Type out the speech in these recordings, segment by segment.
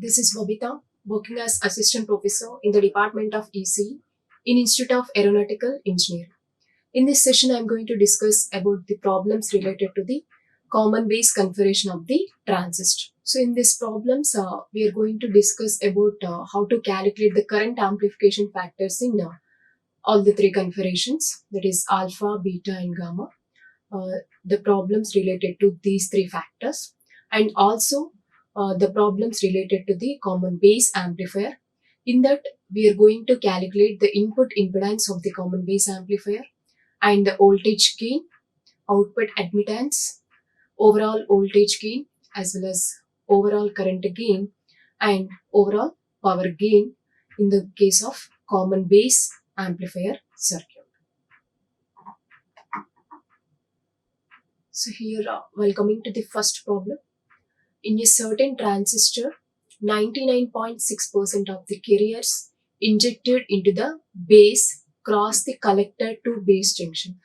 This is Babitha, working as Assistant Professor in the Department of EC in Institute of Aeronautical Engineering. In this session, I am going to discuss about the problems related to the common base configuration of the transistor. So in these problems, we are going to discuss about how to calculate the current amplification factors in all the three configurations, that is alpha, beta and gamma. The problems related to these three factors, and also the problems related to the common base amplifier. In that, we are going to calculate the input impedance of the common base amplifier and the voltage gain, output admittance, overall voltage gain, as well as overall current gain and overall power gain in the case of common base amplifier circuit. So here, while coming to the first problem, in a certain transistor, 99.6% of the carriers injected into the base cross the collector to base junction.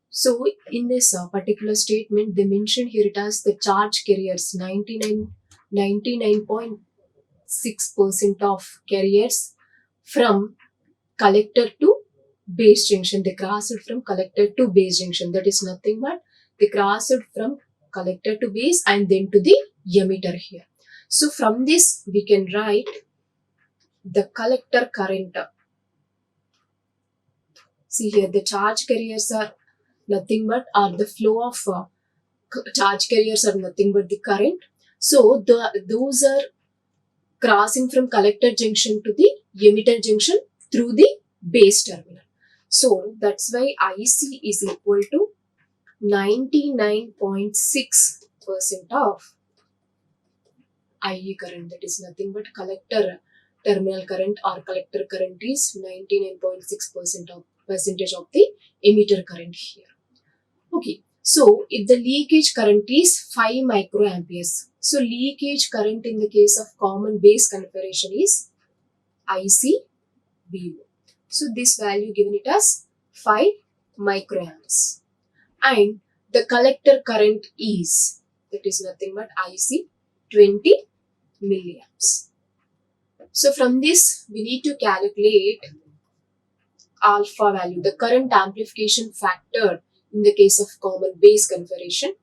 So in this particular statement, they mention here it as the charge carriers, 99.6% of carriers from collector to base junction. They crossed from collector to base junction. That is nothing but they crossed from collector to base and then to the emitter here. So from this we can write the collector current. See here, the charge carriers are nothing but the flow of charge carriers are nothing but the current. So those are crossing from collector junction to the emitter junction through the base terminal. So that's why IC is equal to 99.6% of IE current. That is nothing but collector terminal current or collector current is 99.6% of the emitter current here. Okay, so if the leakage current is 5 microamperes, so leakage current in the case of common base configuration is ICBO. So this value given it as 5 microamps. And the collector current is, that is nothing but IC 20 milliamps. So from this we need to calculate alpha value, the current amplification factor in the case of common base configuration,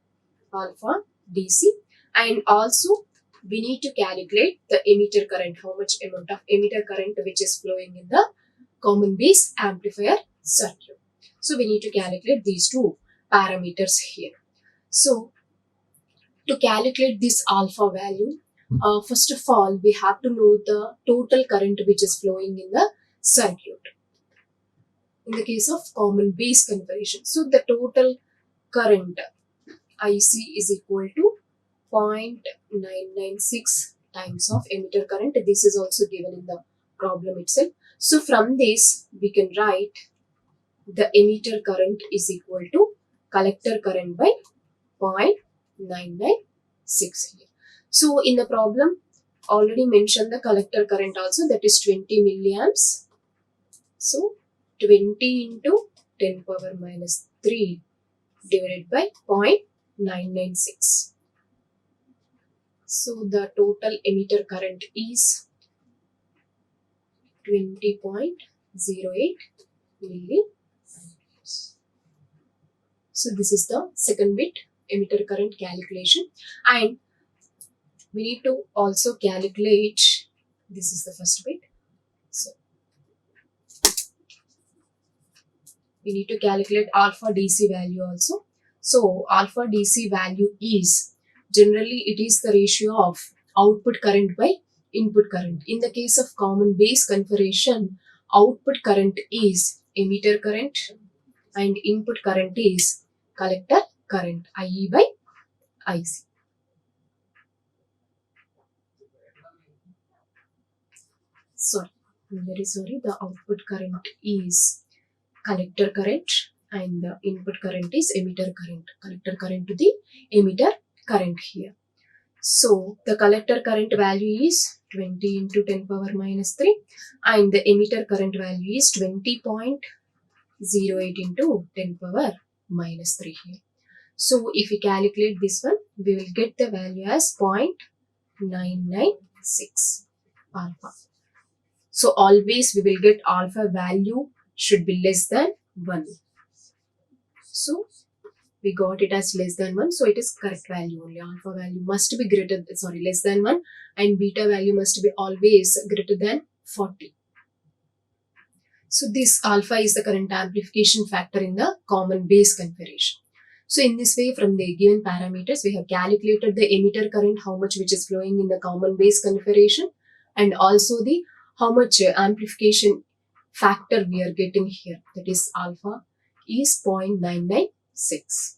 alpha DC, and also we need to calculate the emitter current, how much amount of emitter current which is flowing in the common base amplifier circuit. So we need to calculate these two parameters here. So to calculate this alpha value, first of all we have to know the total current which is flowing in the circuit in the case of common base configuration. So the total current IC is equal to 0.996 times of emitter current. This is also given in the problem itself. So from this we can write the emitter current is equal to collector current by 0.996 here. So in the problem already mentioned the collector current also, that is 20 milliamps. So 20 into 10 power minus 3 divided by 0.996. So the total emitter current is 20.08 milliamps. So this is the second bit, emitter current calculation, and we need to also calculate, this is the first bit. So we need to calculate alpha DC value also. So alpha DC value is, generally it is the ratio of output current by input current. In the case of common base configuration, output current is emitter current and input current is collector current, IE by IC. Sorry, I'm very sorry, the output current is collector current and the input current is emitter current, collector current to the emitter current here. So the collector current value is 20 into 10 power minus 3 and the emitter current value is 20.08 into 10 power minus 3 here. So if we calculate this one, we will get the value as 0.996 6 alpha. So always we will get alpha value should be less than 1. So we got it as less than 1, so it is correct value only. Alpha value must be less than 1, and beta value must be always greater than 40. So this alpha is the current amplification factor in the common base configuration. So in this way, from the given parameters, we have calculated the emitter current, how much which is flowing in the common base configuration, and also the how much amplification factor we are getting here, that is alpha is 0.996.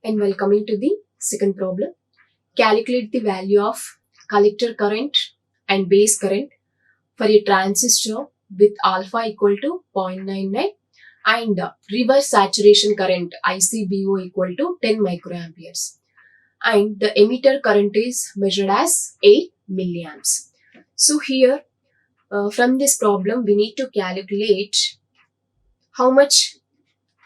And while coming to the second problem, calculate the value of collector current and base current for a transistor with alpha equal to 0.99 and reverse saturation current ICBO equal to 10 microamperes. And the emitter current is measured as 8 milliamps. So here from this problem we need to calculate how much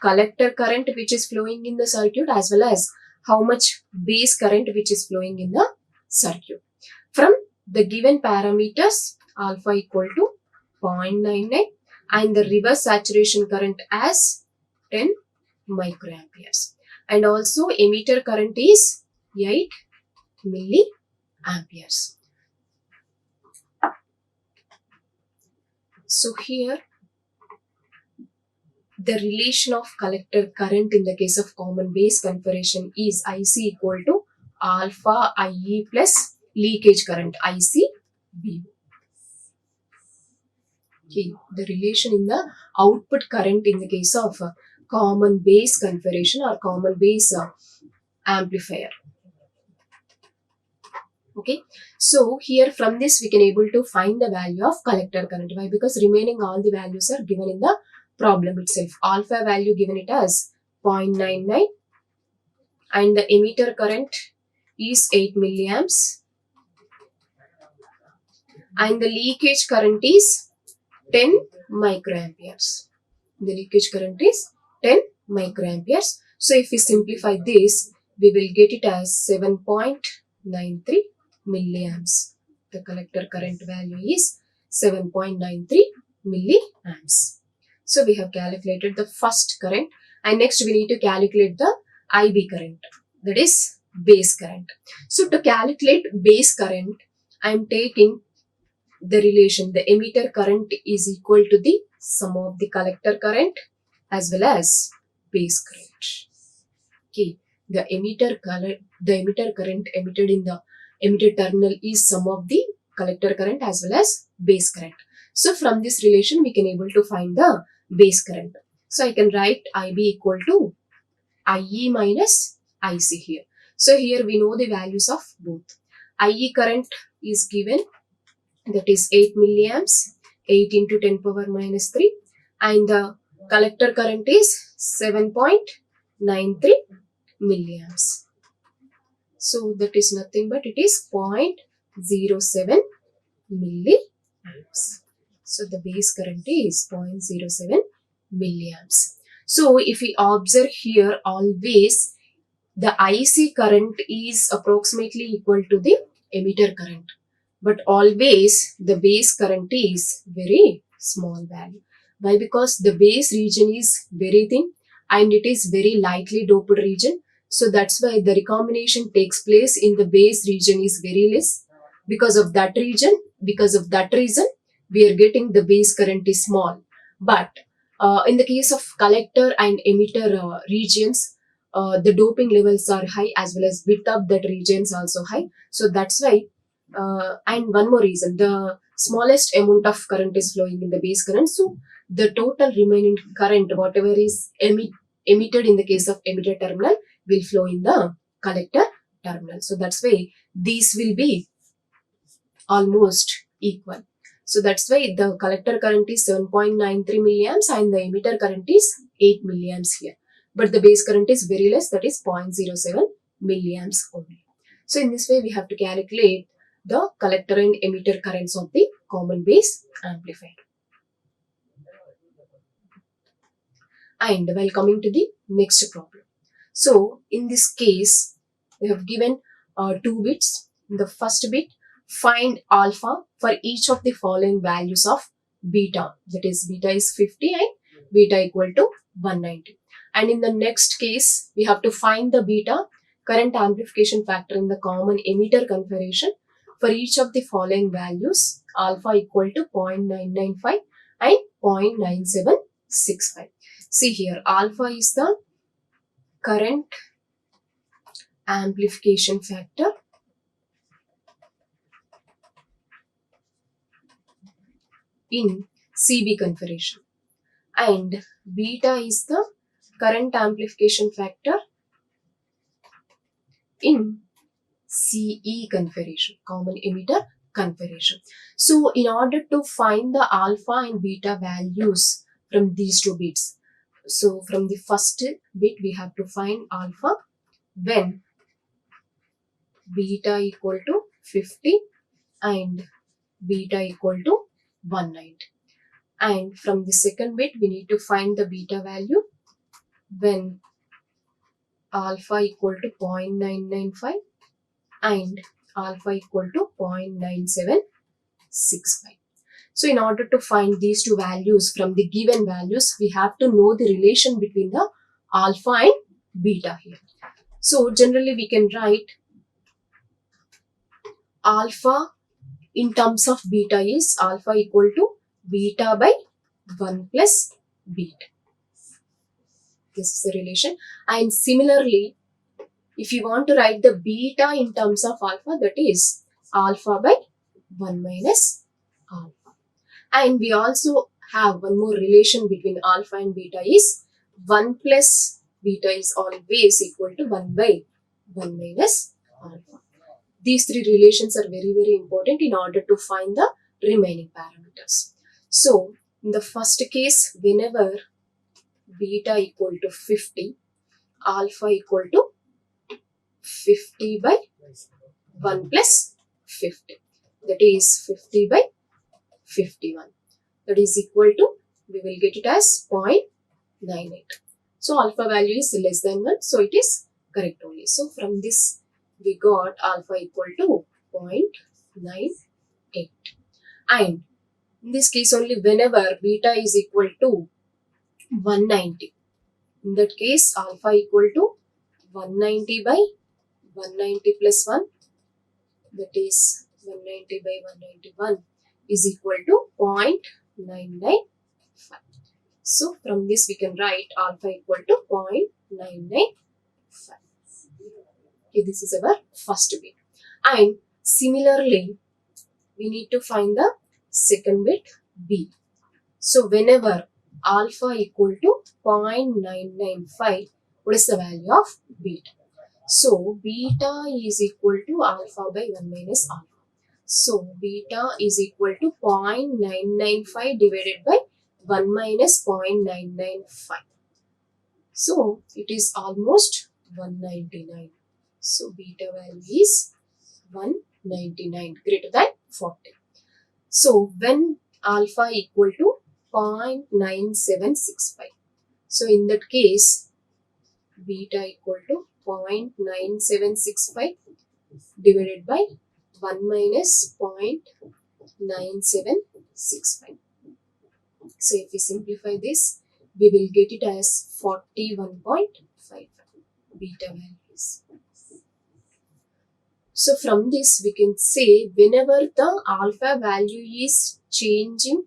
collector current which is flowing in the circuit as well as how much base current which is flowing in the circuit. From the given parameters, alpha equal to 0.99 and the reverse saturation current as 10 microamperes. And also emitter current is 8 milliamperes. So here the relation of collector current in the case of common base configuration is IC equal to alpha IE plus leakage current ICBO. Okay, the relation in the output current in the case of common base configuration or common base amplifier. Okay, so here from this we can able to find the value of collector current. Why? Because remaining all the values are given in the problem itself. Alpha value given it as 0.99 and the emitter current is 8 milliamps and the leakage current is 10 microamperes. The leakage current is 10 microamperes. So if we simplify this, we will get it as 7.93 milliamps. The collector current value is 7.93 milliamps. So we have calculated the first current, and next we need to calculate the IB current, that is base current. So to calculate base current, I am taking the relation, the emitter current is equal to the sum of the collector current as well as base current. Okay, the emitter current emitted in the emitter terminal is sum of the collector current as well as base current. So from this relation we can able to find the base current. So I can write IB equal to IE minus IC here. So here we know the values of both. IE current is given, that is 8 milliamps, 8 into 10 power minus 3, and the collector current is 7.93 milliamps. So that is nothing but it is 0.07 milliamps. So the base current is 0.07 milliamps. So if we observe here, always the IC current is approximately equal to the emitter current, but always the base current is very small value. Why? Because the base region is very thin and it is very lightly doped region. So that's why the recombination takes place in the base region is very less. Because of that reason, we are getting the base current is small. But in the case of collector and emitter regions, the doping levels are high as well as width of that regions also high. So that's why, and one more reason, the smallest amount of current is flowing in the base current. So the total remaining current, whatever is emitted in the case of emitter terminal, will flow in the collector terminal. So that's why these will be almost equal. So that's why the collector current is 7.93 milliamps and the emitter current is 8 milliamps here. But the base current is very less, that is 0.07 milliamps only. So in this way we have to calculate the collector and emitter currents of the common base amplifier. And while coming to the next problem. So in this case, we have given 2 bits In the first bit, find alpha for each of the following values of beta. That is, beta is 50 and beta equal to 190. And in the next case, we have to find the beta current amplification factor in the common emitter configuration for each of the following values, alpha equal to 0.995 and 0.9765. See here, alpha is the current amplification factor in CB configuration and beta is the current amplification factor in CE configuration, common emitter configuration. So in order to find the alpha and beta values from these two bits, so from the first bit we have to find alpha when beta equal to 50 and beta equal to 190. And from the second bit we need to find the beta value when alpha equal to 0.995 and alpha equal to 0.9765. So in order to find these two values from the given values, we have to know the relation between the alpha and beta here. So generally we can write alpha in terms of beta is alpha equal to beta by 1 plus beta. This is the relation. And similarly, if you want to write the beta in terms of alpha, that is alpha by 1 minus alpha. And we also have one more relation between alpha and beta is 1 plus beta is always equal to 1 by 1 minus alpha. These three relations are very, very important in order to find the remaining parameters. So, in the first case, whenever beta equal to 50, alpha equal to 50 by 1 plus 50. That is 50 by 51. That is equal to, we will get it as 0.98. So, alpha value is less than 1. So, it is correct only. So, from this, we got alpha equal to 0.98. And in this case only, whenever beta is equal to 190, in that case, alpha equal to 190 by 190 plus 1, that is 190 by 191 is equal to 0.995. So, from this we can write alpha equal to 0.995. Okay, this is our first bit. And similarly, we need to find the second bit B. So, whenever alpha equal to 0.995, what is the value of beta? So, beta is equal to alpha by 1 minus alpha. So, beta is equal to 0.995 divided by 1 minus 0.995. So, it is almost 199. So, beta value is 199 greater than 40. So, when alpha equal to 0.9765. So, in that case, beta equal to 0.9765 divided by 1 minus 0.9765. So, if we simplify this, we will get it as 41.5 beta values. So, from this we can say whenever the alpha value is changing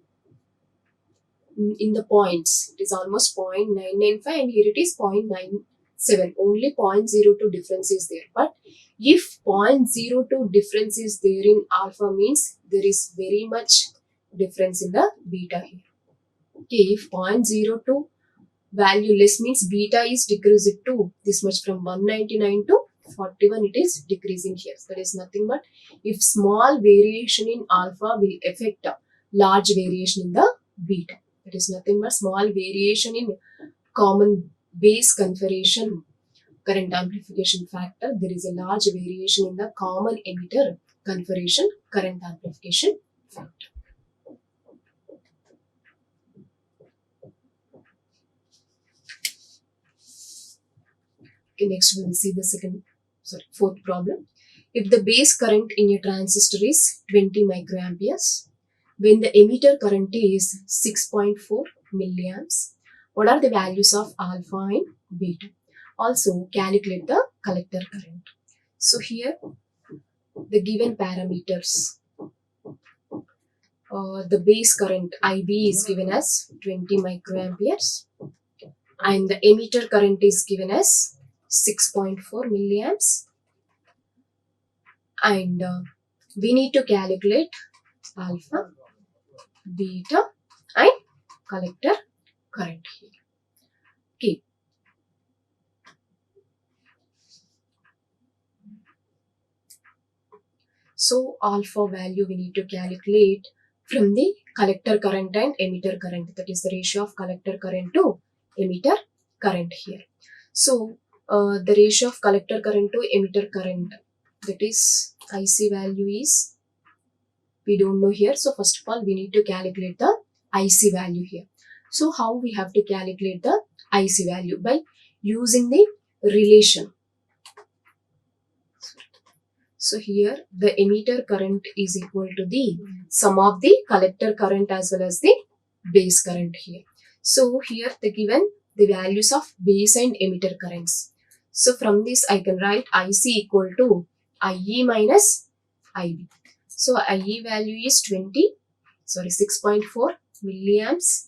in the points, it is almost 0.995 and here it is 0.97, only 0.02 difference is there. But if 0.02 difference is there in alpha means there is very much difference in the beta here. Okay, if 0.02 value less means beta is decreased to this much from 199 to 41, it is decreasing here. That is nothing but if small variation in alpha will affect a large variation in the beta. That is nothing but small variation in common base configuration current amplification factor. There is a large variation in the common emitter configuration current amplification factor. Okay, next we will see the fourth problem. if the base current in a transistor is 20 microamperes, when the emitter current is 6.4 milliamps, what are the values of alpha and beta? Also calculate the collector current. So here the given parameters, the base current IB is given as 20 microamperes and the emitter current is given as 6.4 milliamps, and we need to calculate alpha, beta and collector current here. Okay. So alpha value we need to calculate from the collector current and emitter current, that is the ratio of collector current to emitter current here. So the ratio of collector current to emitter current, that is IC value is, we don't know here. So first of all we need to calculate the IC value here. So how we have to calculate the IC value? By using the relation. So here the emitter current is equal to the sum of the collector current as well as the base current here. So here the given the values of base and emitter currents. So from this I can write IC equal to IE minus IB. So IE value is 6.4 milliamps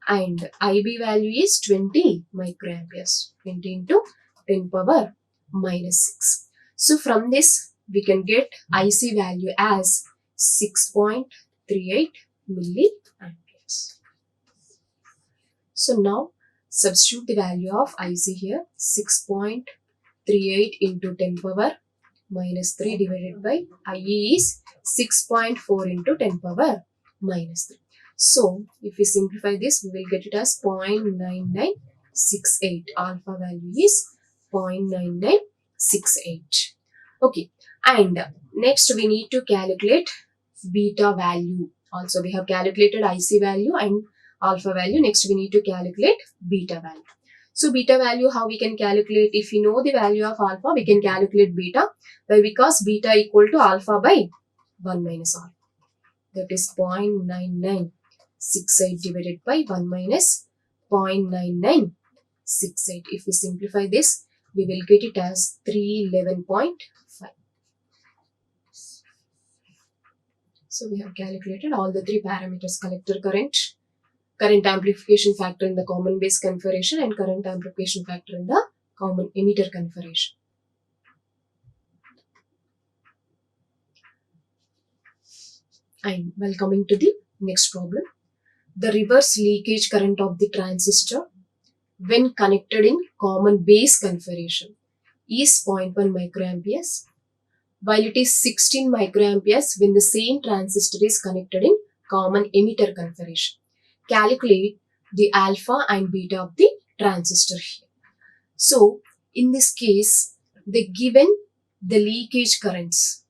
and IB value is 20 microamperes, 20 into 10 power minus 6. So from this we can get IC value as 6.38 milliamperes. So now substitute the value of IC here, 6.38 into 10 power minus 3 divided by IE is 6.4 into 10 power minus 3. So if we simplify this, we will get it as 0.9968. Alpha value is 0.9968. Okay, and next we need to calculate beta value. Also we have calculated IC value and alpha value. Next we need to calculate beta value. So beta value, how we can calculate? If we know the value of alpha, we can calculate beta. Why? Because beta equal to alpha by 1 minus alpha. That is 0.9968 divided by 1 minus 0.9968. If we simplify this, we will get it as 311.5. So we have calculated all the three parameters: collector current, current amplification factor in the common base configuration, and current amplification factor in the common emitter configuration. And while coming to the next problem, the reverse leakage current of the transistor when connected in common base configuration is 0.1 microamperes, while it is 16 microamperes when the same transistor is connected in common emitter configuration. Calculate the alpha and beta of the transistor here. So in this case, the given the leakage currents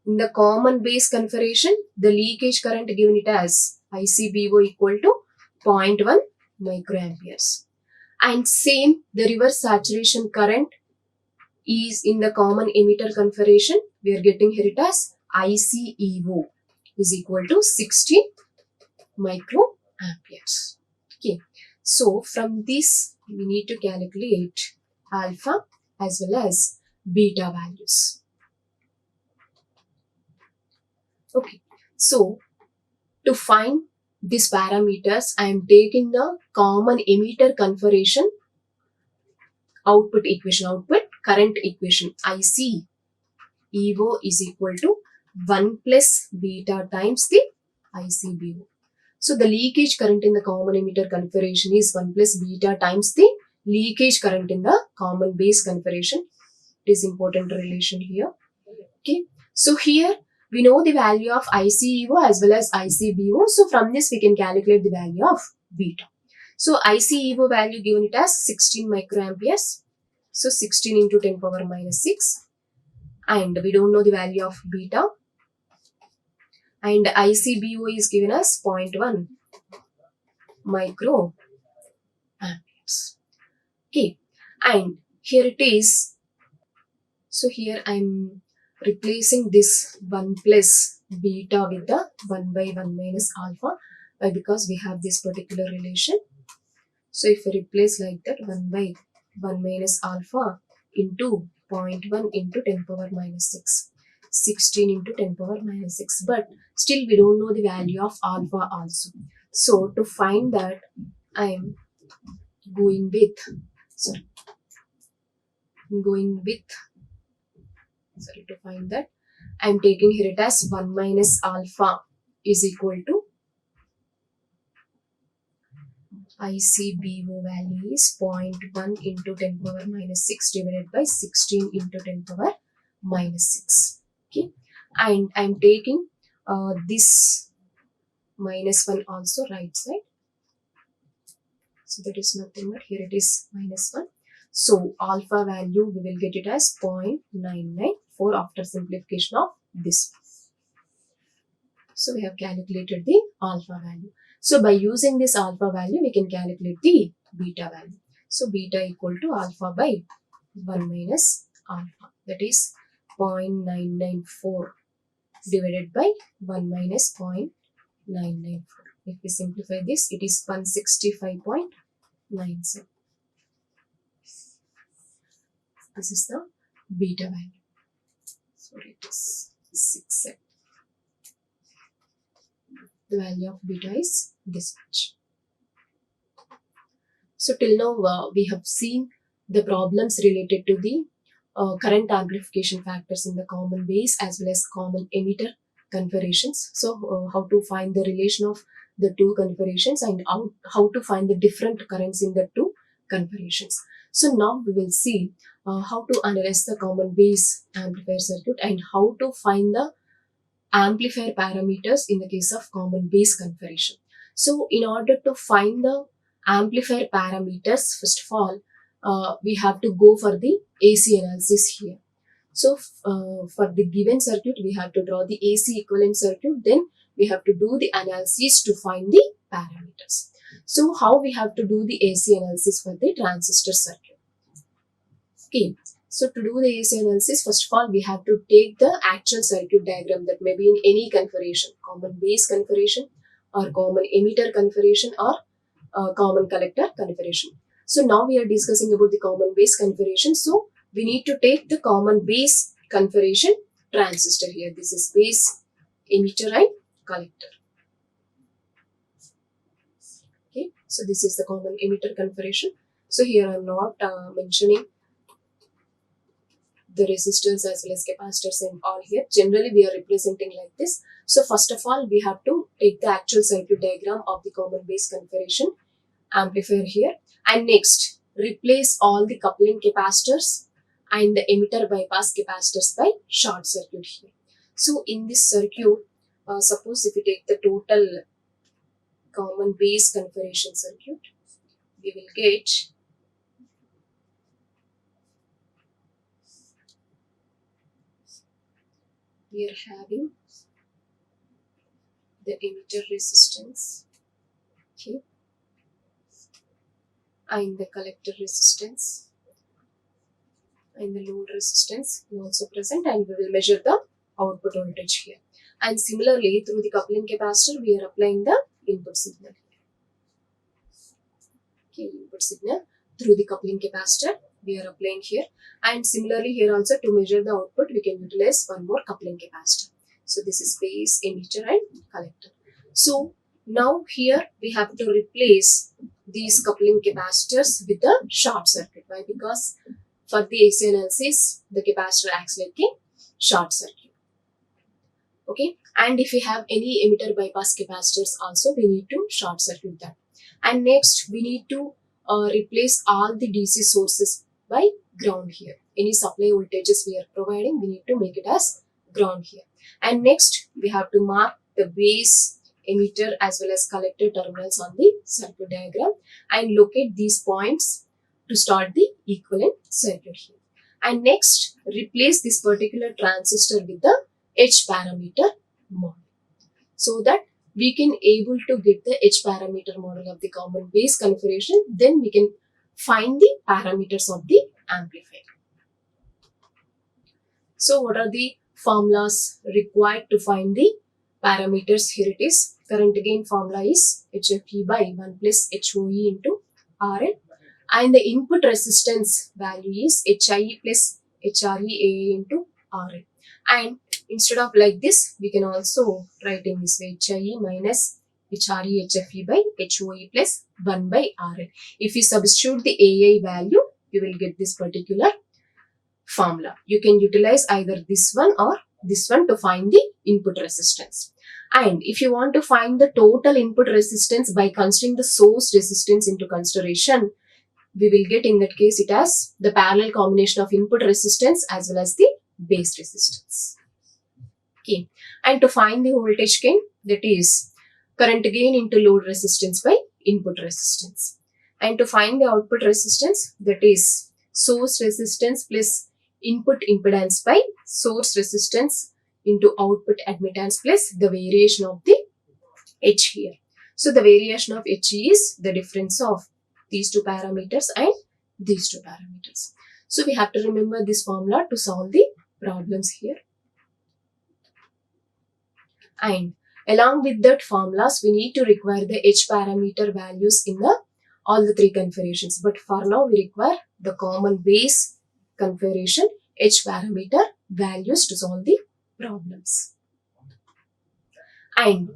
in the common base configuration, the leakage current given it as ICBO equal to 0.1 microamperes, and same the reverse saturation current is in the common emitter configuration. We are getting here it as ICEO is equal to 60 microamperes. Okay, so from this we need to calculate alpha as well as beta values. Okay, so to find these parameters, I am taking the common emitter configuration output equation, output current equation. IC EVO is equal to 1 plus beta times the ICBO. So the leakage current in the common emitter configuration is 1 plus beta times the leakage current in the common base configuration. It is important relation here. Okay, so here we know the value of ICEO as well as ICBO. So from this we can calculate the value of beta. So ICEO value given it as 16 microamperes. So 16 into 10 power minus 6. And we don't know the value of beta. And ICBO is given as 0.1 microamperes. Okay. And here it is So here I'm replacing this 1 plus beta with the 1 by 1 minus alpha. Why? Because we have this particular relation. So if we replace like that, 1 by 1 minus alpha into zero point 0.1 into 10 power minus 6, 16 into 10 power minus 6. But still we don't know the value of alpha also. So to find that, I am going with, sorry, to find that, I am taking here it as 1 minus alpha is equal to ICBO value is 0.1 into 10 power minus 6 divided by 16 into 10 power minus 6. Okay. And I am taking this minus 1 also right side. So that is nothing but here it is minus 1. So alpha value we will get it as 0.994 after simplification of this. So we have calculated the alpha value. So by using this alpha value, we can calculate the beta value. So beta equal to alpha by 1 minus alpha. That is 0.994 divided by 1 minus 0.994. If we simplify this, it is 165.97. This is the beta value. So it is 6. The value of beta is this much. So till now we have seen the problems related to the current amplification factors in the common base as well as common emitter configurations. So how to find the relation of the two configurations and how to find the different currents in the two configurations. So now we will see how to analyze the common base amplifier circuit and how to find the amplifier parameters in the case of common base configuration. So in order to find the amplifier parameters, first of all, we have to go for the AC analysis here. So for the given circuit, we have to draw the AC equivalent circuit, then we have to do the analysis to find the parameters. So how we have to do the AC analysis for the transistor circuit? Okay. So to do the AC analysis, first of all, we have to take the actual circuit diagram that may be in any configuration, common base configuration or common emitter configuration or common collector configuration. So now we are discussing about the common base configuration. So we need to take the common base configuration transistor here. This is base, emitter and collector. Okay. So this is the common emitter configuration. So here I am not mentioning the resistors as well as capacitors and all here. Generally we are representing like this. So first of all, we have to take the actual circuit diagram of the common base configuration amplifier here, and next replace all the coupling capacitors and the emitter bypass capacitors by short circuit here. So in this circuit, suppose if we take the total common base configuration circuit, we will get we are having the emitter resistance, okay, and the collector resistance and the load resistance is also present, and we will measure the output voltage here. And similarly, through the coupling capacitor, we are applying the input signal. Okay, input signal through the coupling capacitor we are applying here, and similarly here also to measure the output we can utilize one more coupling capacitor. So this is base, emitter and collector. So now here we have to replace these coupling capacitors with the short circuit. Why? Because for the AC analysis the capacitor acts like a short circuit. Okay, and if we have any emitter bypass capacitors also, we need to short circuit that. And next we need to replace all the DC sources by ground here. Any supply voltages we are providing, we need to make it as ground here. And next we have to mark the base, emitter as well as collector terminals on the circuit diagram and locate these points to start the equivalent circuit here. And next replace this particular transistor with the H parameter model, so that we can able to get the H parameter model of the common base configuration. Then we can find the parameters of the amplifier. So what are the formulas required to find the parameters? Here it is. Current gain formula is HFE by 1 plus HOE into RL, and the input resistance value is HIE plus HREAA into RL. And instead of like this, we can also write in this way: HIE minus HRE HFE by HOE plus 1 by RL. If you substitute the AI value, you will get this particular formula. You can utilize either this one or this one to find the input resistance. And if you want to find the total input resistance by considering the source resistance into consideration, we will get in that case it as the parallel combination of input resistance as well as the base resistance. Okay. And to find the voltage gain, that is current gain into load resistance by input resistance. And to find the output resistance, that is source resistance plus input impedance by source resistance into output admittance plus the variation of the H here. So the variation of H is the difference of these two parameters and these two parameters. So we have to remember this formula to solve the problems here. And along with that formulas, we need to require the H parameter values in all the three configurations. But for now, we require the common base configuration H parameter values to solve the problems. And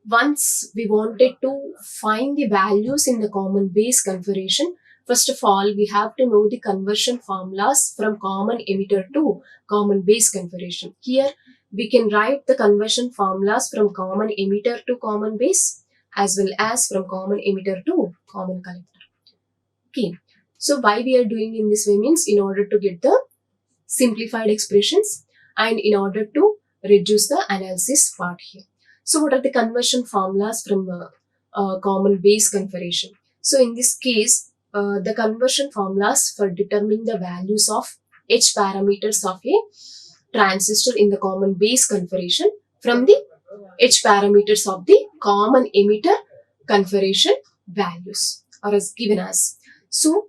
once we wanted to find the values in the common base configuration, first of all, we have to know the conversion formulas from common emitter to common base configuration. Here, we can write the conversion formulas from common emitter to common base as well as from common emitter to common collector. Okay. So why we are doing in this way means in order to get the simplified expressions and in order to reduce the analysis part here. So what are the conversion formulas from common base configuration? So in this case, the conversion formulas for determining the values of H parameters of a transistor in the common base configuration from the H parameters of the common emitter configuration values are as given as. So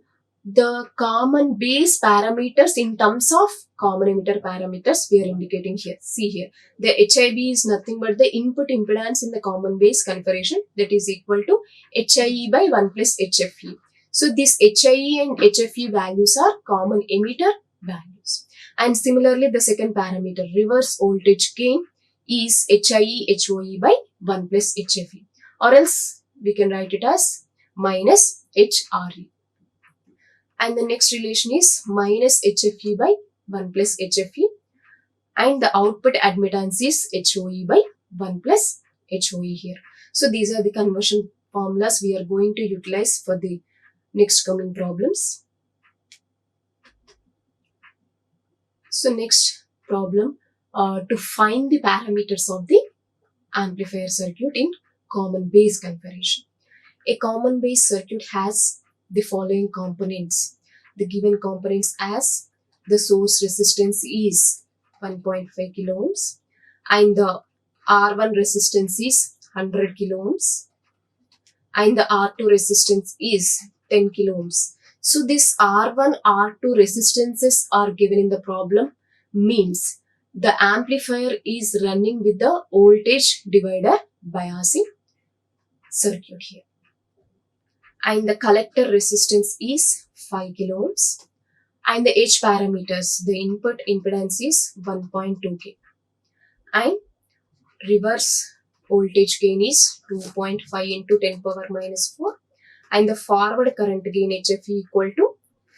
the common base parameters in terms of common emitter parameters we are indicating here. See here, the HIB is nothing but the input impedance in the common base configuration, that is equal to HIE by 1 plus HFE. So this HIE and HFE values are common emitter values. And similarly, the second parameter, reverse voltage gain, is HIE HOE by 1 plus HFE, or else we can write it as minus HRE. And the next relation is minus HFE by 1 plus HFE, and the output admittance is HOE by 1 plus HOE here. So these are the conversion formulas we are going to utilize for the next coming problems. So next problem, to find the parameters of the amplifier circuit in common base configuration. A common base circuit has the following components. The given components as the source resistance is 1.5 kilo ohms and the R1 resistance is 100 kilo ohms and the R2 resistance is 10 kilo ohms. So this R1, R2 resistances are given in the problem, means the amplifier is running with the voltage divider biasing circuit here. And the collector resistance is 5 kilo ohms. And the H parameters, the input impedance is 1.2k. And reverse voltage gain is 2.5 into 10 power minus 4. And the forward current gain HFE equal to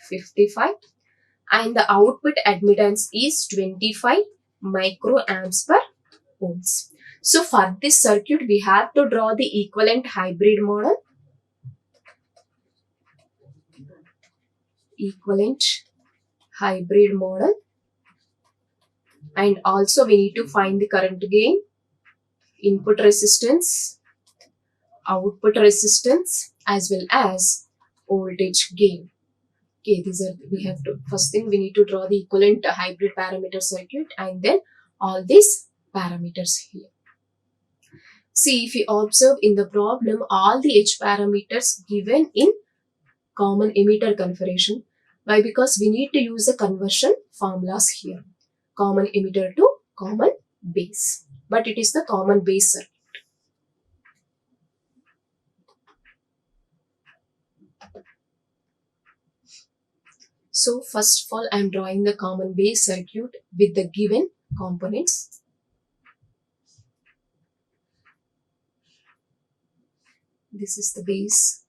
55. And the output admittance is 25 microamps per ohms. So for this circuit, we have to draw the equivalent hybrid model. And also we need to find the current gain, input resistance, output resistance as well as voltage gain. Okay, these are, we have to, first thing we need to draw the equivalent hybrid parameter circuit and then all these parameters here. See, if you observe in the problem, all the H parameters given in common emitter configuration. Why? Because we need to use the conversion formulas here. common emitter to common base. But it is the common base circuit. So first of all, I am drawing the common base circuit with the given components. This is the base,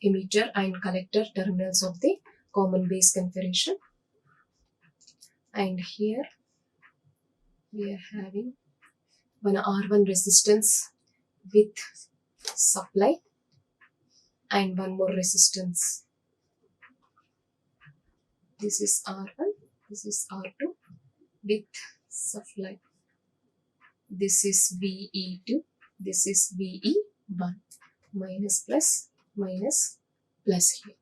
emitter and collector terminals of the common base configuration. And here we are having one R1 resistance with supply and one more resistance. This is R1, this is R2 with supply. This is VE2, this is VE1, minus plus here.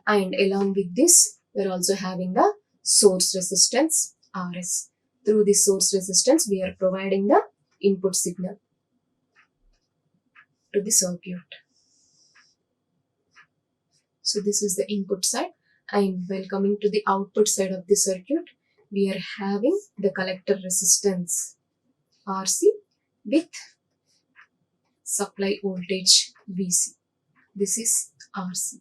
And along with this, we are also having the source resistance RS. Through this source resistance, we are providing the input signal to the circuit. So this is the input side, and while coming to the output side of the circuit, we are having the collector resistance RC with supply voltage VC. This is RC.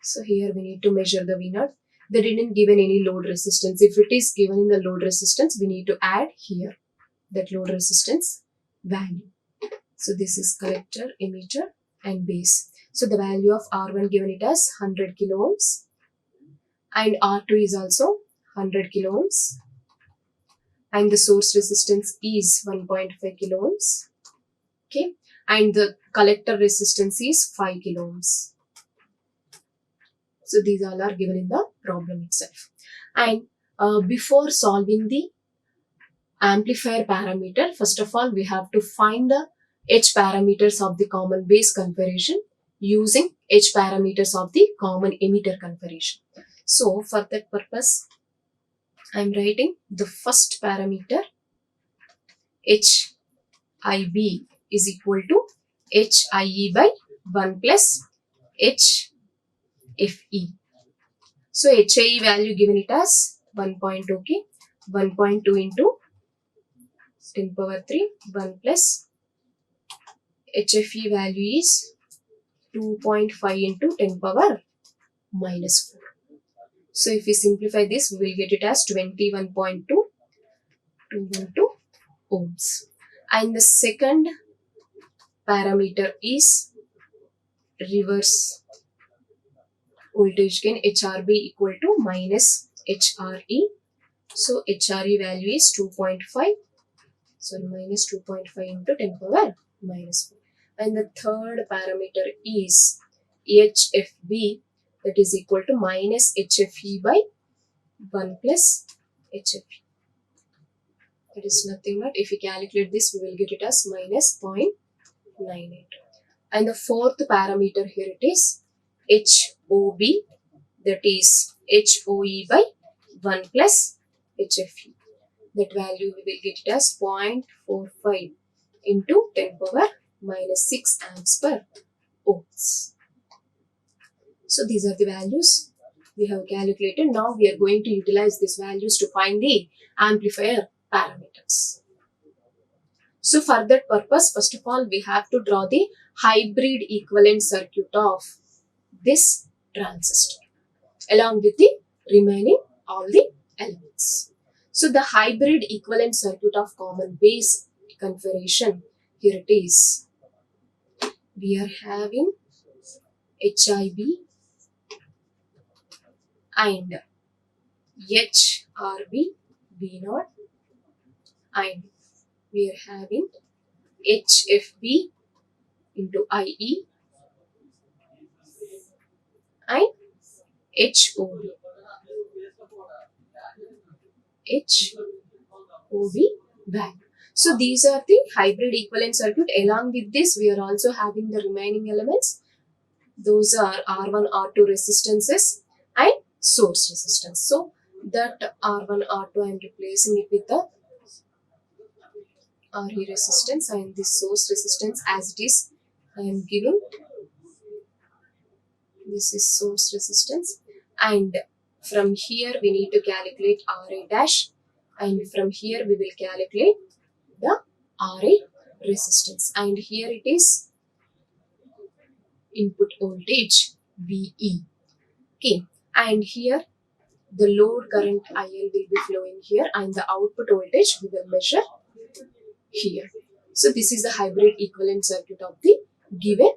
So here we need to measure the V0. They didn't given any load resistance. If it is given in the load resistance, we need to add here that load resistance value. So this is collector, emitter and base. So the value of R1 given it as 100 kilo ohms and R2 is also 100 kilo ohms and the source resistance is 1.5 kilo ohms. Okay, and the collector resistance is 5 kilo ohms. So these all are given in the problem itself. And before solving the amplifier parameter, first of all, we have to find the H parameters of the common base configuration using H parameters of the common emitter configuration. So for that purpose, I am writing the first parameter HIB is equal to HIE by 1 plus HFE. So HIE value given it as 1.2, okay, 1.2 into 10 power 3, 1 plus HFE value is 2.5 into 10 power minus 4. So if we simplify this, we will get it as 21.212 ohms. And the second parameter is reverse voltage gain, HRB equal to minus HRE. So HRE value is 2.5. So minus 2.5 into 10 power minus 4. And the third parameter is HFB, that is equal to minus HFE by 1 plus HFE. That is nothing but, if we calculate this, we will get it as minus 0.98. And the fourth parameter here it is HOB, that is HOE by 1 plus HFE. That value we will get it as 0.45 into 10 power minus 6 amps per ohms. So these are the values we have calculated. Now we are going to utilize these values to find the amplifier parameters. So for that purpose, first of all, we have to draw the hybrid equivalent circuit of this transistor along with the remaining all the elements. So the hybrid equivalent circuit of common base configuration, here it is. We are having HIB and HRB V0, and we are having HFB into IE and HOB. Value. So these are the hybrid equivalent circuit. Along with this, we are also having the remaining elements. Those are R1, R2 resistances and source resistance. So that R1, R2 I am replacing it with the RE resistance, and this source resistance as it is I am giving. This is source resistance, and From here we need to calculate RA dash, and from here we will calculate the RA resistance, and here it is input voltage VE. Okay, and here the load current IL will be flowing here, and the output voltage we will measure here. So this is the hybrid equivalent circuit of the given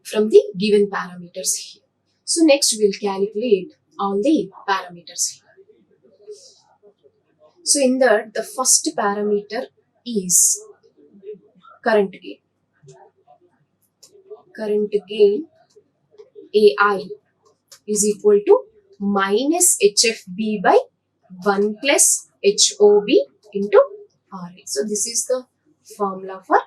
from the given parameters here. So next we will calculate all the parameters here. So in that, the first parameter is current gain. Current gain AI is equal to minus HFB by 1 plus HOB into RA. So this is the formula for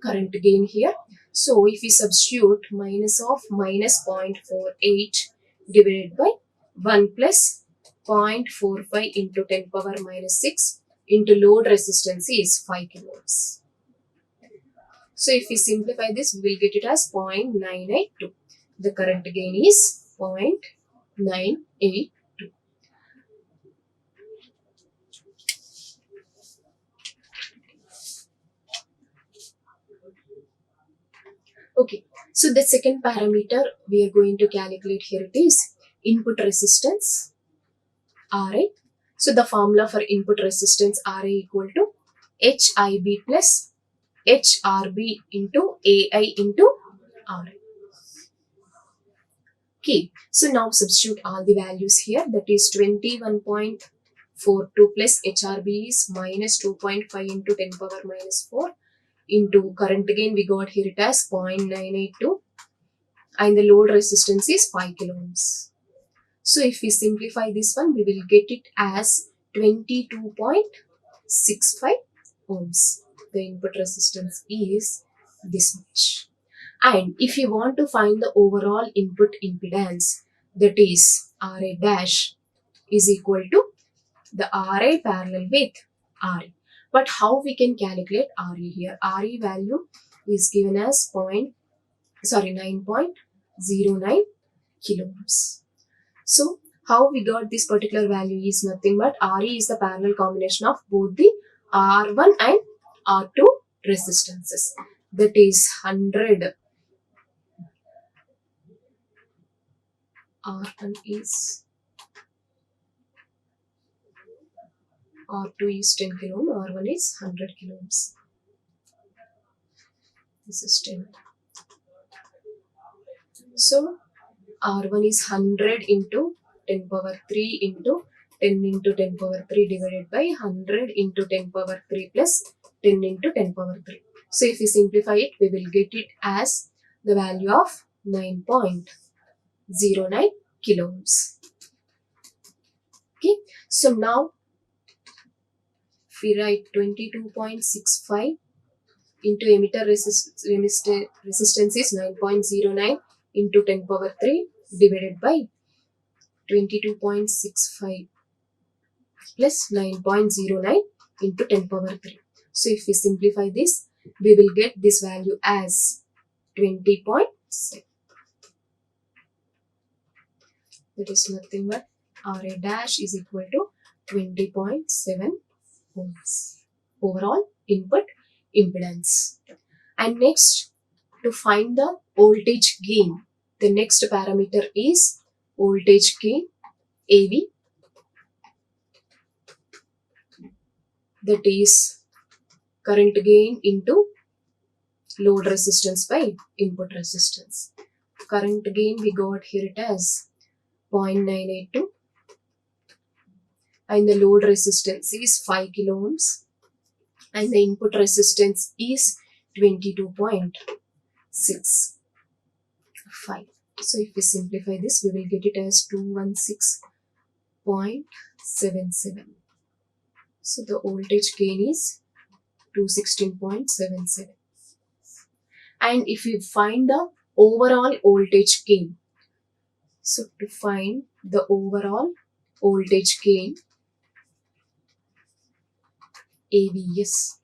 current gain here. So if we substitute minus of minus 0.48 divided by 1 plus 0.45 into 10 power minus 6 into load resistance is 5 kilo ohms. So if we simplify this, we will get it as 0.982. The current gain is 0.982. Okay, so the second parameter we are going to calculate here, it is input resistance RA. So the formula for input resistance RA equal to HIB plus HRB into AI into RA. Okay, so now substitute all the values here, that is 21.42 plus HRB is minus 2.5 into 10 power minus 4 into current gain we got here it as 0.982 and the load resistance is 5 kilo ohms. So if we simplify this one, we will get it as 22.65 ohms. The input resistance is this much. And if you want to find the overall input impedance, that is RA dash is equal to the RA parallel with RE. But how we can calculate RE here? RE value is given as 9.09 kilo ohms. So how we got this particular value is nothing but RE is the parallel combination of both the R1 and R2 resistances. That is 100. R1 is R2 is 10 kilo ohm, R1 is 100 kilo ohms. This is 10. So R1 is 100 into 10 power 3 into 10 into 10 power 3 divided by 100 into 10 power 3 plus 10 into 10 power 3. So if we simplify it, we will get it as the value of 9.09 kilo ohms. Okay, so now if we write 22.65 into emitter resistance is 9.09 into 10 power 3 divided by 22.65 plus 9.09 into 10 power 3. So if we simplify this, we will get this value as 20.7. That is nothing but RA dash is equal to 20.7 ohms. Overall input impedance. And next, to find the voltage gain, the next parameter is voltage gain AV, that is current gain into load resistance by input resistance. Current gain we got here it as 0.982 and the load resistance is 5 kilo ohms and the input resistance is 22.65. So if we simplify this, we will get it as 216.77. So the voltage gain is 216.77. And if we find the overall voltage gain, so to find the overall voltage gain AVS,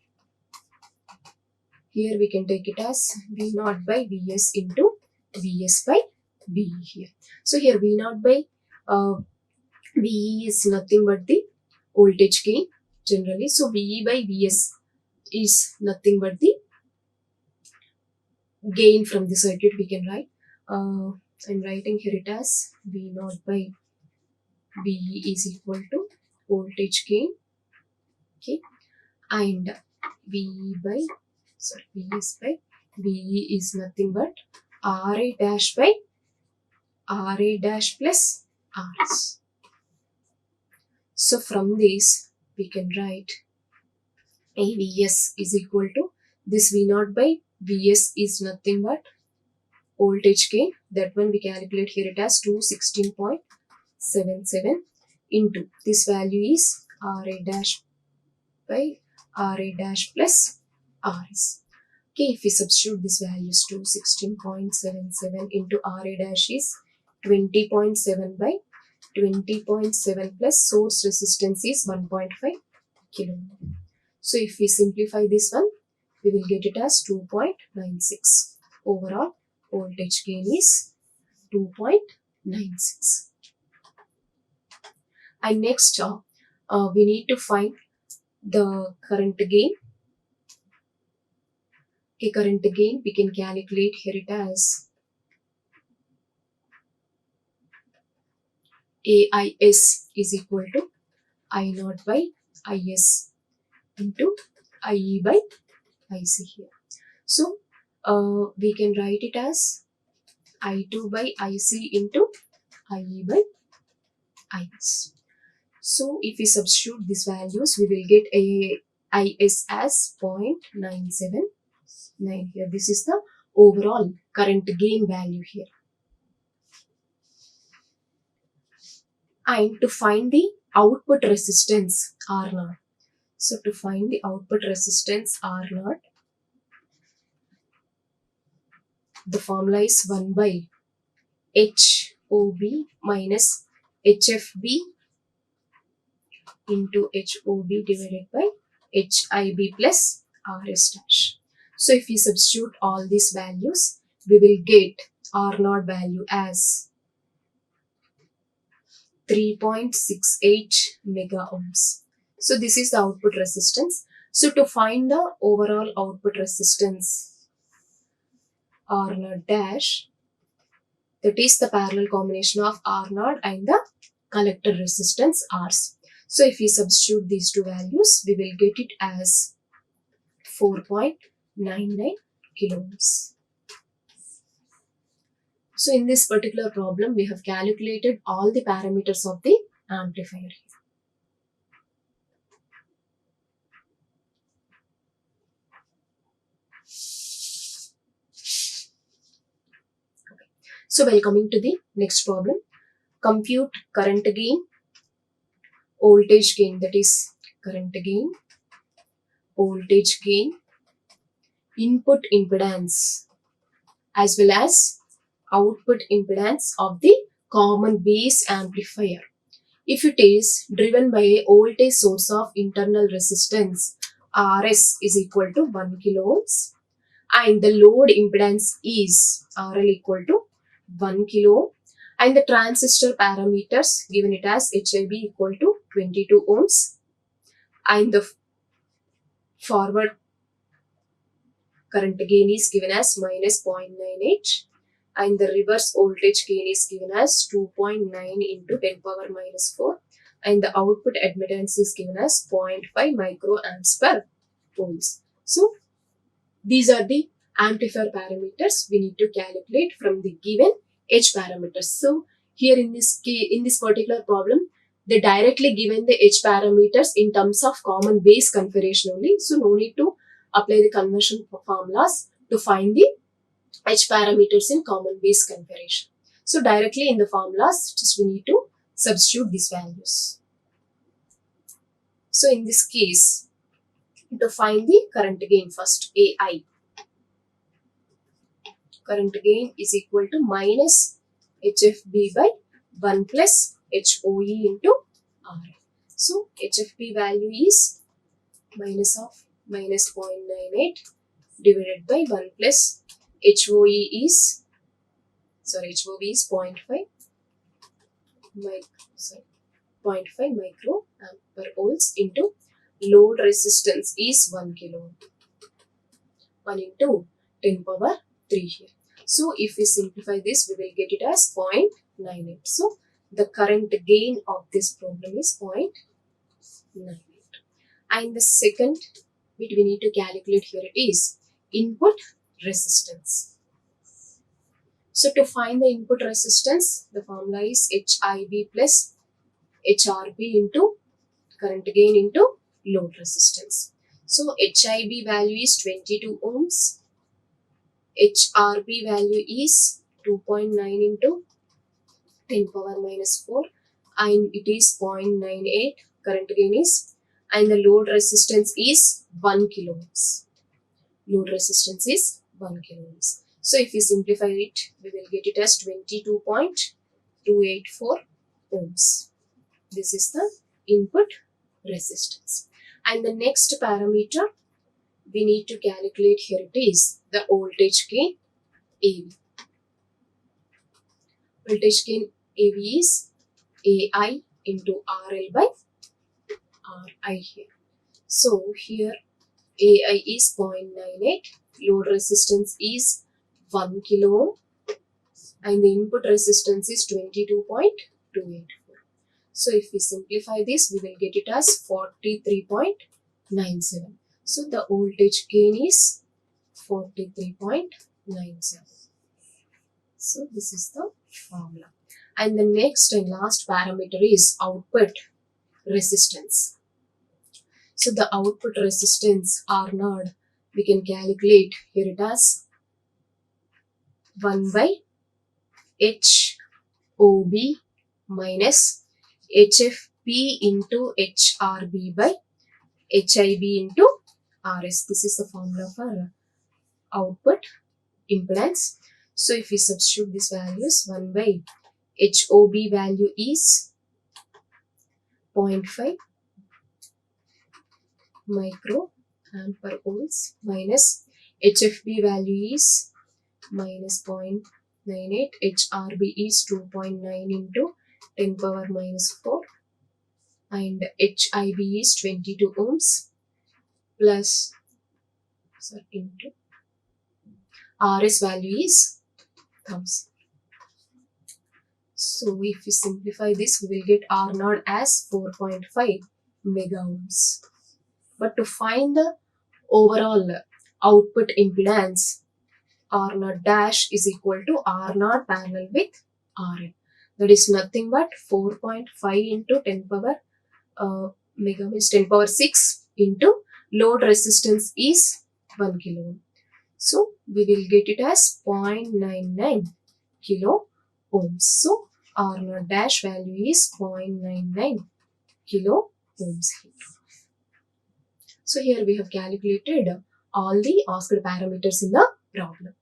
here we can take it as V0 by Vs into Vs by V here. So here V0 by VE is nothing but the voltage gain generally. So VE by VS is nothing but the gain from the circuit. We can write, I'm writing here it as V naught by VE is equal to voltage gain, okay, and VS by VE is nothing but RA dash by RA dash plus RS. So from this we can write AVS is equal to this V naught by VS is nothing but voltage gain. That one we calculate here it as 216.77 into this value is RA dash by RA dash plus RS. Okay, if we substitute this values to 16.77 into RA dash is 20.7 by 20.7 plus source resistance is 1.5 kilo ohm. So if we simplify this one, we will get it as 2.96. Overall voltage gain is 2.96. And next we need to find the current gain. Okay, current gain we can calculate here it as AIS is equal to I naught by IS into IE by IC here. So we can write it as I2 by IC into IE by IS. So if we substitute these values, we will get IS as 0.979 here. This is the overall current gain value here. And to find the output resistance R0. So to find the output resistance R0, the formula is 1 by HOB minus HFB into HOB divided by HIB plus RS dash. So if we substitute all these values, we will get R0 value as 3.68 mega ohms. So this is the output resistance. So to find the overall output resistance R0 dash, that is the parallel combination of R0 and the collector resistance Rc. So if we substitute these two values, we will get it as 4.99 kilo ohms. So in this particular problem, we have calculated all the parameters of the amplifier here. Okay. So while coming to the next problem, compute current gain, voltage gain, that is current gain, voltage gain, input impedance, as well as output impedance of the common base amplifier. If it is driven by a voltage source of internal resistance Rs is equal to 1 kilo ohms and the load impedance is RL equal to 1 kilo ohm and the transistor parameters given it as HIB equal to 22 ohms and the forward current gain is given as minus 0.98 and the reverse voltage gain is given as 2.9 into 10 power minus 4 and the output admittance is given as 0.5 microamps per ohms. So these are the amplifier parameters we need to calculate from the given H parameters. So here in this particular problem, they directly given the H parameters in terms of common base configuration only. So no need to apply the conversion formulas to find the H parameters in common base configuration. So directly in the formulas, just we need to substitute these values. So in this case, to find the current gain first, AI. Current gain is equal to minus HFB by 1 plus HOE into R. So HFB value is minus 0.98 divided by 1 plus HOB is 0.5 0.5 microamperes into load resistance is 1 kilo. 1 into 10 power 3 here. So if we simplify this, we will get it as 0.98. So the current gain of this problem is 0.98. And the second bit we need to calculate here it is input resistance. So to find the input resistance, the formula is HIB plus HRB into current gain into load resistance. So HIB value is 22 ohms. HRB value is 2.9 into 10 power minus 4 and it is 0.98 current gain is, and the load resistance is 1 kilo ohms. Load resistance is 1 kilo ohms. So if we simplify it, we will get it as 22.284 ohms. This is the input resistance. And the next parameter we need to calculate here it is the voltage gain AV. Voltage gain AV is AI into RL by RI here. So here AI is 0.98, load resistance is 1 kilo ohm and the input resistance is 22.284. So if we simplify this, we will get it as 43.97. So the voltage gain is 43.97. So this is the formula. And the next and last parameter is output resistance. So the output resistance R0 we can calculate here it as 1 by HOB minus HFP into HRB by HIB into RS. This is the formula for output impedance. So if we substitute these values, 1 by HOB value is 0.5 microamperes minus HFB value is minus 0.98, HRB is 2.9 into 10 power minus 4 and HIB is 22 ohms plus into RS value is 1000. So if we simplify this, we will get R0 as 4.5 mega ohms. But to find the overall output impedance, R0 dash is equal to R0 parallel with RL. That is nothing but 4.5 into 10 power mega means 10 power 6 into load resistance is 1 kilo ohm. So we will get it as 0.99 kilo ohms. So R0 dash value is 0.99 kilo ohms. So here we have calculated all the asked parameters in the problem.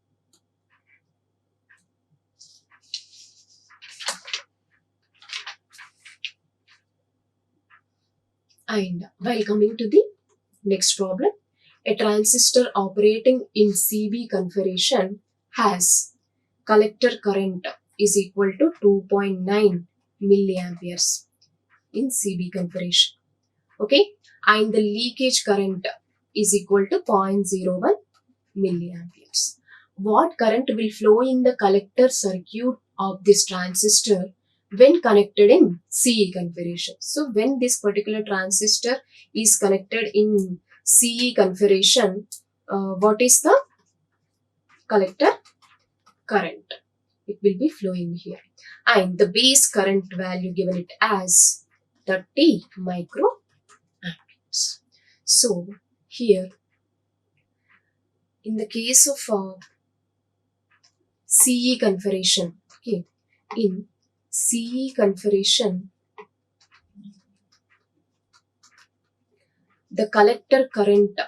And while coming to the next problem, a transistor operating in CB configuration has collector current is equal to 2.9 milliamperes in CB configuration. Okay, and the leakage current is equal to 0.01 milliamperes. What current will flow in the collector circuit of this transistor when connected in CE configuration? So when this particular transistor is connected in CE configuration, what is the collector current? It will be flowing here. And the base current value given it as 30 microamperes. So here, in the case of CE configuration, okay, in CE configuration, the collector current,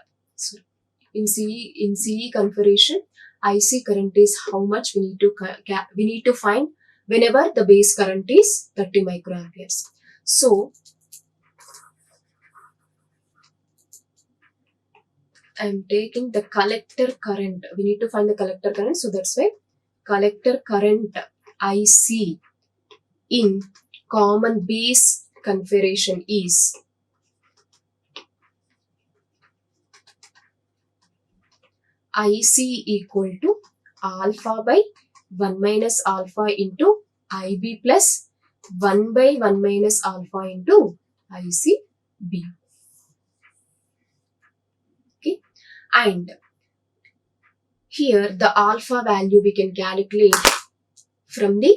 in CE configuration, IC current is how much we need to find whenever the base current is 30 microamperes. So I am taking the collector current. We need to find the collector current. So that's why collector current IC in common base configuration is IC equal to alpha by 1 minus alpha into IB plus 1 by 1 minus alpha into ICB. Okay, and here the alpha value we can calculate from the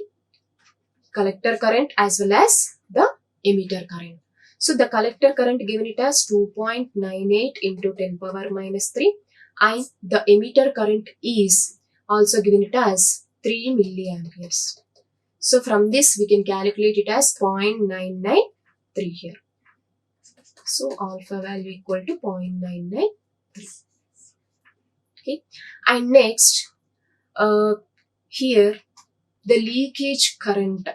collector current as well as the emitter current. So the collector current given it as 2.98 into 10 power minus 3, and the emitter current is also given it as 3 milliamperes. So from this we can calculate it as 0.993 here. So alpha value equal to 0.993. Okay, and next here the leakage current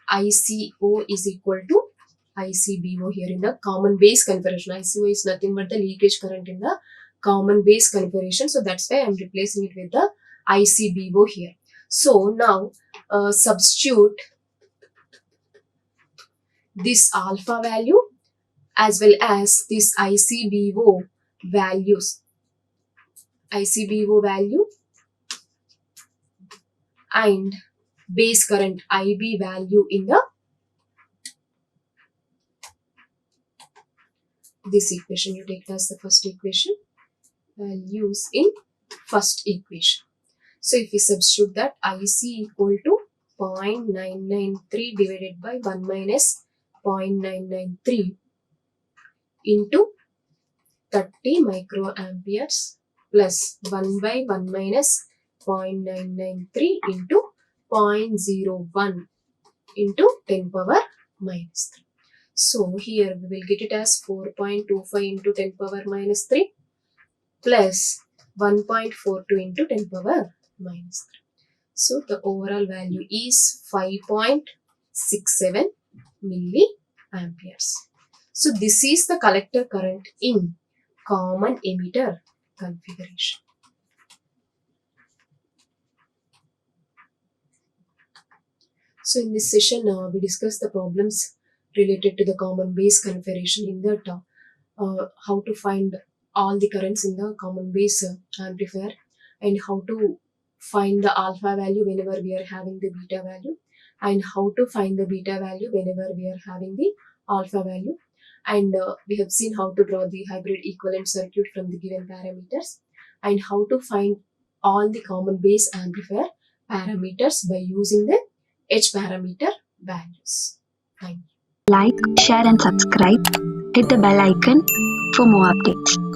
ICO is equal to ICBO here in the common base configuration. ICO is nothing but the leakage current in the common base configuration. So that's why I'm replacing it with the ICBO here. So now substitute this alpha value as well as this ICBO values. ICBO value and base current IB value in the this equation. You take as the first equation, values in first equation. So if we substitute that, IC equal to 0.993 divided by 1 minus 0.993 into 30 microamperes plus 1 by 1 minus 0.993 into 0.01 into 10 power minus 3. So here we will get it as 4.25 into 10 power minus 3 plus 1.42 into 10 power minus 3. So the overall value is 5.67 milliamperes. So this is the collector current in common emitter configuration. So in this session, we discussed the problems related to the common base configuration, in that how to find all the currents in the common base amplifier, and how to find the alpha value whenever we are having the beta value, and how to find the beta value whenever we are having the alpha value. And we have seen how to draw the hybrid equivalent circuit from the given parameters, and how to find all the common base amplifier parameters by using the H parameter values. Thank you. Like, share and subscribe. Hit the bell icon for more updates.